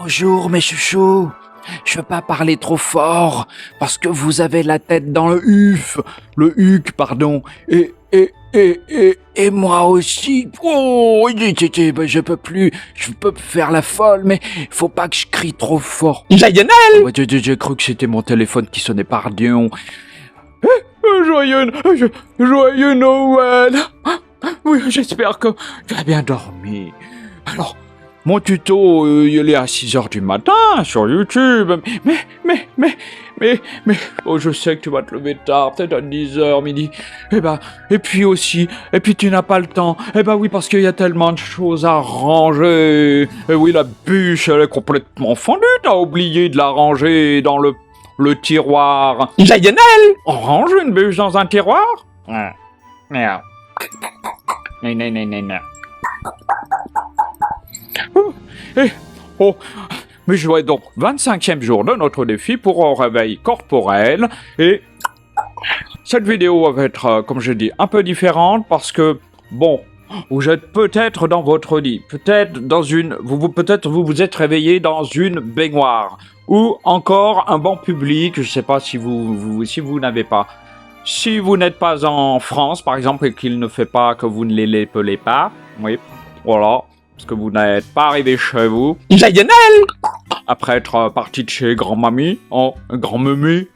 Bonjour mes chouchous, je veux pas parler trop fort parce que vous avez la tête dans le huc, pardon, et moi aussi. Oh, je peux plus, je peux faire la folle, mais faut pas que je crie trop fort. Lionel! J'ai cru que c'était mon téléphone qui sonnait, pardon. Joyeux Noël! Oui, j'espère que tu as bien dormi. Alors, mon tuto, il est à 6h du matin sur YouTube. Mais, oh, je sais que tu vas te lever tard, peut-être à 10h, midi. Et puis tu n'as pas le temps. Oui, parce qu'il y a tellement de choses à ranger. Et oui, la bûche, elle est complètement fondue. T'as oublié de la ranger dans le tiroir. Lionel! On range une bûche dans un tiroir? Non. Mais je vois donc 25e jour de notre défi pour un réveil corporel et cette vidéo va être, comme je dis, un peu différente parce que, bon, vous êtes peut-être dans votre lit, peut-être vous vous êtes réveillé dans une baignoire ou encore un banc public, je sais pas si vous n'avez pas. Si vous n'êtes pas en France, par exemple, et qu'il ne fait pas que vous ne les pelez pas, oui, voilà, parce que vous n'êtes pas arrivé chez vous. Lionel! Après être parti de chez grand-mamie, grand-mémé,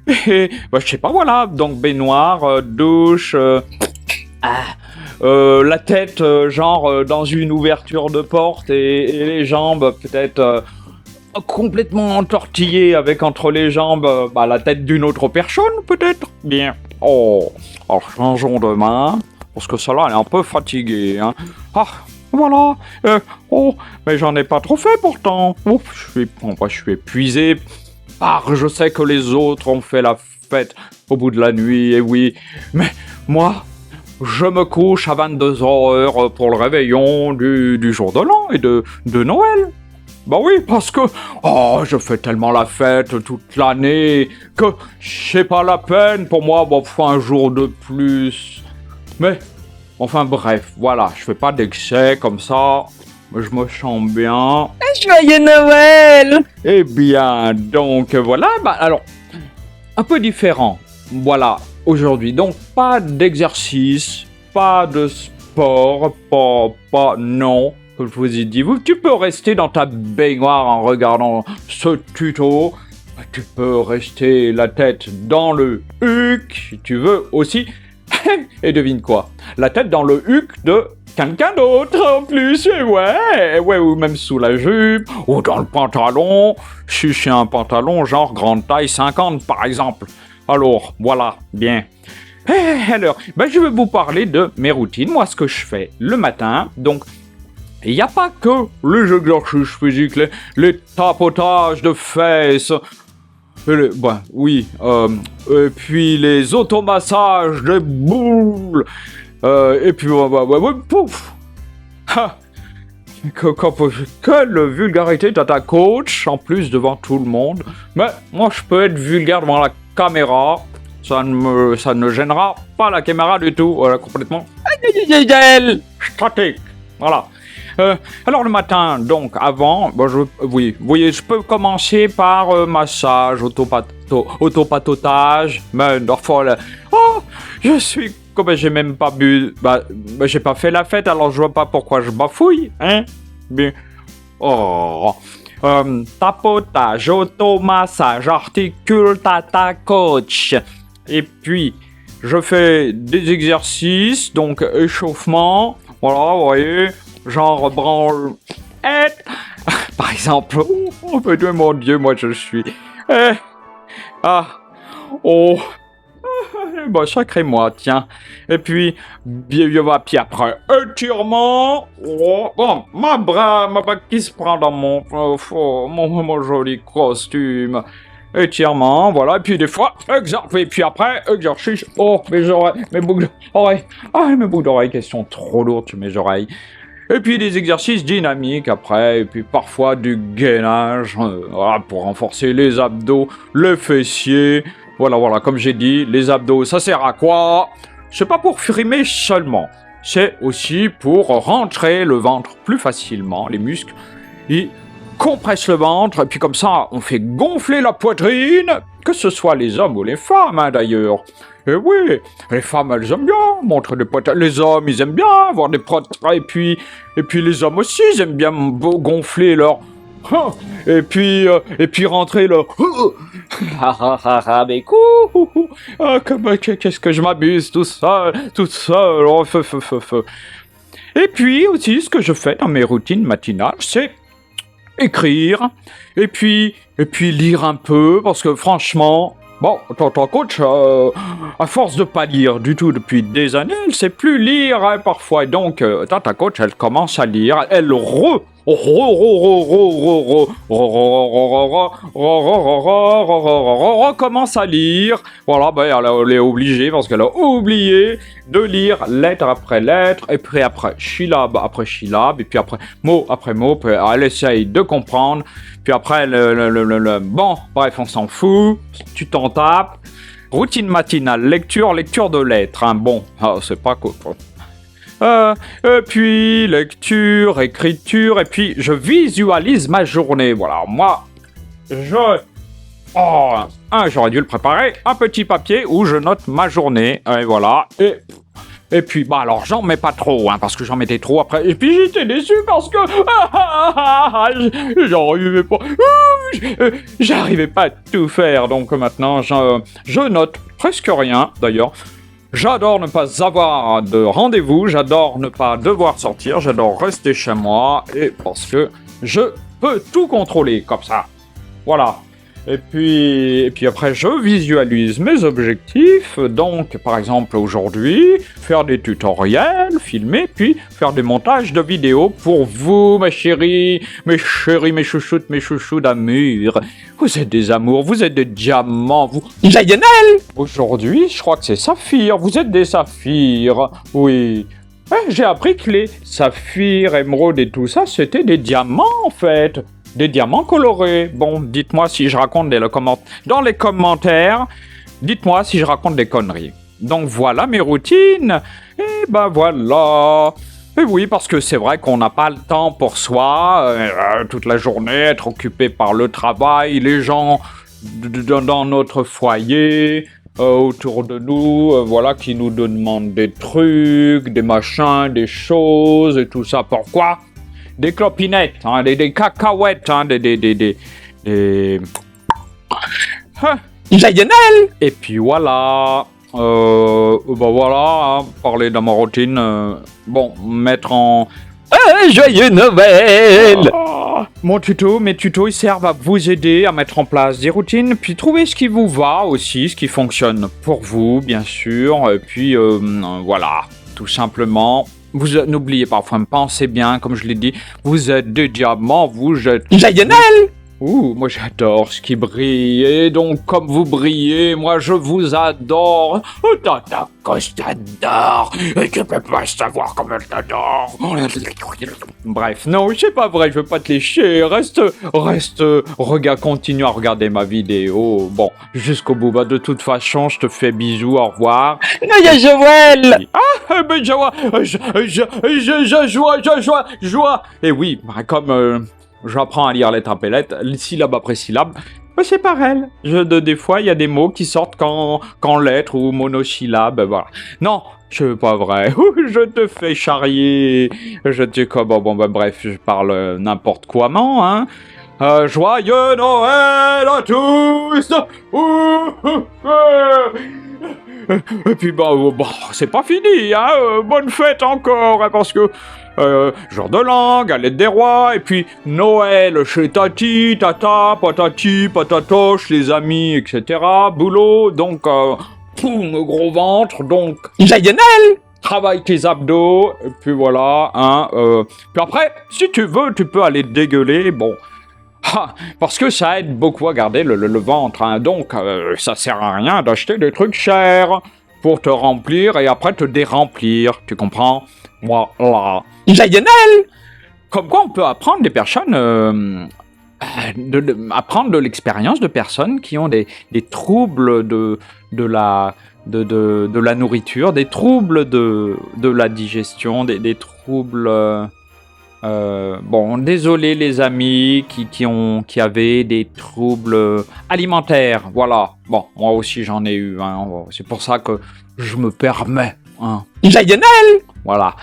je sais pas, voilà, donc baignoire, douche, la tête, dans une ouverture de porte et les jambes, peut-être... complètement entortillé avec entre les jambes la tête d'une autre personne, peut-être. Bien. Oh, alors changeons de main, parce que celle-là, elle est un peu fatiguée, hein. Ah, voilà. Mais j'en ai pas trop fait pourtant. Oh, je suis épuisé. Je sais que les autres ont fait la fête au bout de la nuit, et oui. Mais moi, je me couche à 22h pour le réveillon du jour de l'an et de Noël. Bah oui, parce que je fais tellement la fête toute l'année que c'est pas la peine pour moi, un jour de plus. Mais, enfin bref, voilà, je fais pas d'excès comme ça, je me sens bien. Joyeux Noël! Eh bien, donc voilà, alors, un peu différent, voilà, aujourd'hui. Donc, pas d'exercice, pas de sport, non. Comme je vous ai dit, tu peux rester dans ta baignoire en regardant ce tuto. Tu peux rester la tête dans le huc, si tu veux aussi. Et devine quoi? La tête dans le huc de quelqu'un d'autre en plus. Et ouais, ou même sous la jupe, ou dans le pantalon. Si c'est un pantalon genre grande taille 50 par exemple. Alors, voilà, bien. Alors, je vais vous parler de mes routines. Moi, ce que je fais le matin, donc... Il n'y a pas que les exercices physiques, les tapotages de fesses, et puis les automassages des boules, et puis, pouf! Quelle vulgarité t'as ta coach, en plus devant tout le monde. Mais moi, je peux être vulgaire devant la caméra, ça ne gênera pas la caméra du tout, voilà, complètement statique, voilà. Alors le matin, donc avant, je peux commencer par massage, autopatotage, mais je suis comme j'ai même pas bu, j'ai pas fait la fête, alors je vois pas pourquoi je bafouille, hein, bien, tapotage, automassage, articule tata coach, et puis je fais des exercices, donc échauffement, voilà, vous voyez. Genre branle. Par exemple. Oh mon Dieu, moi je suis. Sacré moi, tiens. Et puis, puis après, étirement. Ma bras qui se prend dans mon joli costume. Étirement, voilà. Et puis des fois, et puis après, exercice. Mes oreilles, mes boucles d'oreilles. Mes boucles d'oreilles qui sont trop lourdes sur mes oreilles. Et puis des exercices dynamiques après, et puis parfois du gainage, pour renforcer les abdos, les fessiers. Voilà, comme j'ai dit, les abdos, ça sert à quoi? C'est pas pour frimer seulement, c'est aussi pour rentrer le ventre plus facilement, les muscles, il compresse le ventre, et puis comme ça, on fait gonfler la poitrine, que ce soit les hommes ou les femmes, hein, d'ailleurs. Et oui, les femmes, elles aiment bien montrer des poitrines. Les hommes, ils aiment bien avoir des poitrines. Et puis les hommes aussi, ils aiment bien gonfler leur... Et puis rentrer leur... Mais coucou, qu'est-ce que je m'abuse tout seul. Oh, feu. Et puis aussi, ce que je fais dans mes routines matinales, c'est écrire, et puis lire un peu, parce que franchement, bon, ton coach, à force de pas lire du tout depuis des années, elle sait plus lire, hein, parfois, et donc, ta coach, elle commence à lire, elle recommence à lire, voilà, ben, elle est obligée, parce qu'elle a oublié de lire lettre après lettre, et puis après syllabe, et puis après mot, puis elle essaye de comprendre, puis après bon, bref, on s'en fout, tu t'en tapes. Routine matinale, lecture de lettres, hein, bon, c'est pas cool. Puis lecture, écriture, et puis je visualise ma journée, voilà, moi, j'aurais dû le préparer, un petit papier où je note ma journée, et voilà, et puis, bah alors, j'en mets pas trop, hein, parce que j'en mettais trop après. Et puis, j'étais déçu parce que... J'arrivais pas à tout faire. Donc, maintenant, je note presque rien, d'ailleurs. J'adore ne pas avoir de rendez-vous. J'adore ne pas devoir sortir. J'adore rester chez moi. Et parce que je peux tout contrôler, comme ça. Voilà. Et puis après, je visualise mes objectifs. Donc, par exemple, aujourd'hui, faire des tutoriels, filmer, puis faire des montages de vidéos pour vous, mes chéris, mes chouchoutes d'amour. Vous êtes des amours, vous êtes des diamants, vous... Lionel! Aujourd'hui, je crois que c'est saphir. Vous êtes des saphirs, oui. J'ai appris que les saphirs, émeraudes et tout ça, c'était des diamants, en fait. Des diamants colorés. Bon, dites-moi si je raconte dans les commentaires, dites-moi si je raconte des conneries. Donc voilà mes routines. Et ben voilà. Et oui, parce que c'est vrai qu'on n'a pas le temps pour soi, toute la journée, être occupé par le travail, les gens dans notre foyer, autour de nous, voilà, qui nous demandent des trucs, des machins, des choses et tout ça. Pourquoi ? Des clopinettes, hein, des cacahuètes, hein, des... Lionel! Et puis voilà, voilà, hein, parler de ma routine, bon, mettre en... Joyeux Noël! Mes tutos, ils servent à vous aider à mettre en place des routines, puis trouver ce qui vous va aussi, ce qui fonctionne pour vous, bien sûr, et puis voilà, tout simplement... N'oubliez pas, enfin, pensez bien, comme je l'ai dit, vous êtes des diamants, vous êtes... Lionel! Moi j'adore ce qui brille, et donc comme vous brillez, moi je vous adore. Tata, que je t'adore, et tu peux pas savoir comme elle t'adore. Bref, non, c'est pas vrai, je veux pas te lécher, reste, continue à regarder ma vidéo, bon, jusqu'au bout, bah de toute façon, je te fais bisous, au revoir. Noël Joël! Ben joie. Et oui, comme... j'apprends à lire lettre après lettre, syllabe après syllabe. C'est pareil. Des fois, il y a des mots qui sortent qu'en lettres ou monosyllabes, voilà. Non, c'est pas vrai. Je te fais charrier. Bref, je parle n'importe quoi, hein. Joyeux Noël à tous. Et puis, c'est pas fini, hein. Bonne fête encore, hein, parce que... jour de l'an, galette des rois, et puis Noël chez tati, tata, patati, patatoche, les amis, etc. Boulot, donc, gros ventre, donc... Lionel! Travaille tes abdos, et puis voilà, hein. Puis après, si tu veux, tu peux aller dégueuler, bon... parce que ça aide beaucoup à garder le ventre, hein. Donc ça sert à rien d'acheter des trucs chers pour te remplir et après te déremplir, tu comprends? Voilà. Lionel! Comme quoi on peut apprendre des personnes, apprendre de l'expérience de personnes qui ont des troubles de la nourriture, des troubles de la digestion, des troubles... Bon, désolé les amis qui avaient des troubles alimentaires. Voilà. Bon, moi aussi j'en ai eu. Hein. C'est pour ça que je me permets. Hein. Joyeux Noël! Voilà.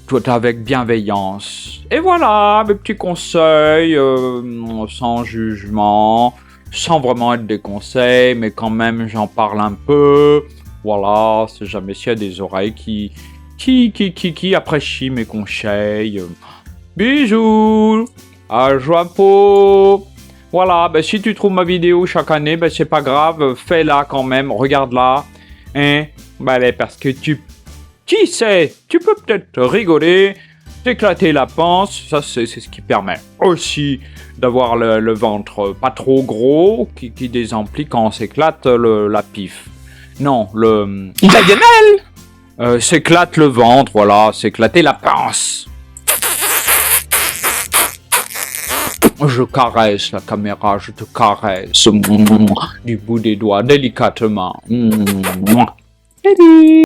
Tout avec bienveillance. Et voilà, mes petits conseils, sans jugement, sans vraiment être des conseils, mais quand même j'en parle un peu. Voilà, c'est jamais s'il y a des oreilles qui apprécient mes conseils. Bisous, à joie. Voilà, ben si tu trouves ma vidéo chaque année, ben c'est pas grave, fais-la quand même, regarde-la. Hein, ben allez, parce que qui sait, tu peux peut-être rigoler, t'éclater la panse, ça c'est ce qui permet aussi d'avoir le ventre pas trop gros, qui désemplit quand on s'éclate la pif. Non, Joyeux Noël! s'éclate le ventre, voilà, s'éclater la panse. Je caresse la caméra, je te caresse du bout des doigts, délicatement.